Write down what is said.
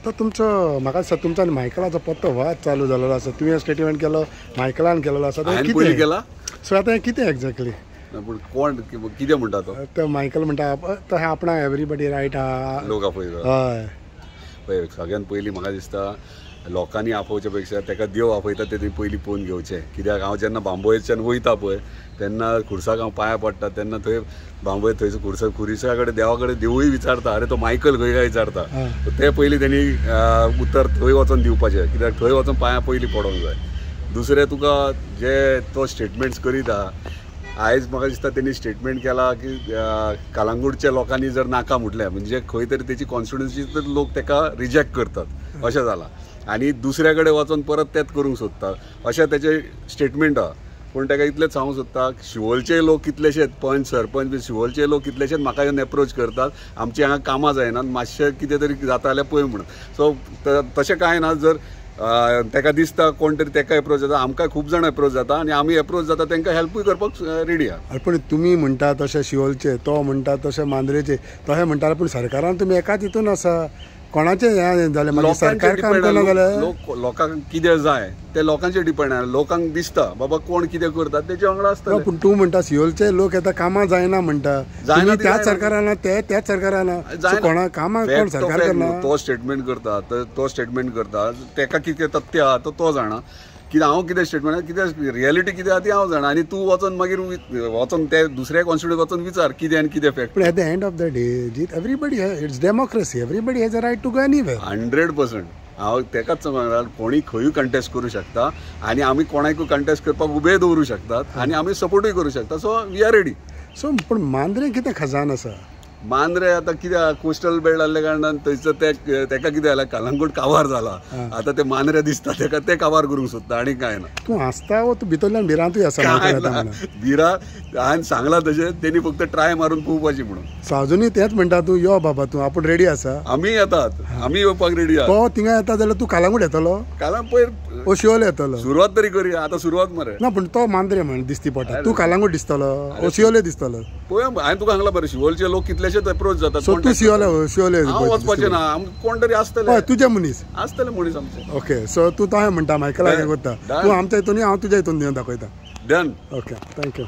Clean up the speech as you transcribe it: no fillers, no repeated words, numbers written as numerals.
तो तुमचो म्हाका दिसता तुमचा आनी मायकलाचो पत्तो वाद चालू जाल्लो आसा. तुवें स्टेटमेंट केलो, मायकलान केलेलो आसा. पयलीं केला सो आतां हें कितें एक्झॅक्टली? पूण कोण कितें म्हणटा तो मायकल म्हणटा तो आपणा एवरीबडी रायट आहा लोक आपयता. हय पळय सगळ्यान पयलीं म्हाका दिसता लोकांनी आपोवच्या पेक्षा ताका देव आपयता ते पयलीं पळोवन घेवचें. कित्याक हांव जेन्ना बांबोयेच्यान वयता पळय तेन्ना खुर्साक हांव पांयां पडटा तेन्ना थंय बांबोये थंयसर खुर्सा कडेन देवा कडेन देवूय विचारता अरे तो मायकल खंय काय विचारता. ते पयलीं तेणी उतर थंय वचोन दिवपाचें कित्याक थंय वचोन पांयां पयलीं पडोंक जाय. दुसरें तुका जे तो स्टेटमेंट्स करीत आहा आयज म्हाका दिसता तेणी स्टेटमेंट केला की कलंगूटच्या लोकांनी जर नाका म्हटलें म्हणजे खंय तरी तेची कॉन्स्टिट्युएन्सी तर लोक ताका रिजेक्ट करतात अशें जालां. आनी दुसऱ्या कडेन वचोन परत तेंच करूंक सोदतात अशें तेचें स्टेटमेंट आहा. पूण ताका इतलेंच सांगूंक सोदता शिवोलचे लोक कितलेशेच पंच सरपंच बी शिवोलचे लोक कितलेशेच म्हाका येवन एप्रोच करतात आमची हांगा कामां जायनात मातशें कितें तरी जाता जाल्यार पळय म्हणून. सो तशें कांय ना. जर ताका दिसता कोण तरी ताका एप्रोच जाता आमकां खूब जाण एप्रोच जाता आनी आमी एप्रोच जाता तांकां हेल्पूय करपाक रेडी आहा. पूण तुमी म्हणटा तशें शिवोलचे तो म्हणटा तशें मांद्रेचे तशें म्हणटा पूण सरकारान तुमी एकाच हितून आसा. कोणाचें हें जालें मागीर सरकार काम करना जाल्यार लोकांक कितें जाय ते लोकांचेर डिपेंड आहा. लोकांक दिसता बाबा कोण कितें करता तेचे वांगडा आसता. पूण तूं म्हणटा सिओलचे लोक येता कामां जायना म्हणटा त्याच सरकारान त्याच सरकारान कोणा कामां कोण सरकार करना. तो स्टेटमेंट करता ताका कितें तथ्य आहा तो जाणा. कितें हांव कितें स्टेटमेंट कितें रियलिटी कितें आहा ती हांव जाणा आनी तूं वचोन मागीर वचोन ते दुसऱ्या कॉन्स्टिट्युएंसी वचोन विचार कितें आनी कितें फॅक्ट. पूण at the end of the day everybody it's democracy everybody has a right to go anywhere. 100% हांव ताकाच सांगता कोणी खंयूय कंटेस्ट करूं शकता आनी आमी कोणाकूय कंटेस्ट करपाक उबे दवरूं शकतात आनी आमी सपोर्टूय करूं शकता. So we are ready. So पूण मांद्रे कितें खजान आसा? मांद्रे आतां कित्याक कोस्टल बेल्ट आसल्या कारणान थंयसर ताका कितें जालां कलंगूट काबार जाला. आतां ते मांद्रे दिसता ताका ते काबार करूंक सोदता आनी कांय ना. तूं आसता वो तूं भितरल्यान भिरांतूय आसा भिरा हांवें सांगलां तशें तेणी फक्त ट्राय मारून पळोवपाची म्हणून. सो अजुनूय तेंच म्हणटा तूं यो बाबा तूं आपूण रेडी आसा. आमी येतात आमी येवपाक रेडी आहा. तो थिंगा येता जाल्यार तूं कलंगूट येतलो पयर ओ शिवोल येतलो. सुरवात तरी करुया आतां सुरवात मरे. ना पूण तो मांद्रे म्हण दिसती पडटा तूं कलंगूट दिसतलो ओ शिवोले दिसतलो. पळय हांवें तुका सांगलां बरें शिवोलचे लोक कितलेशेच एप्रोच जातात. तूं शिवोले हांव वचपाचें ना कोण तरी आसतले तुजे मनीस आसतले मनीस आमचे. ओके सो तूं तशें म्हणटा मायकला हें करता तूं आमच्या हितून हांव तुज्या हितून दिवन दाखयता. डन. Okay thank you.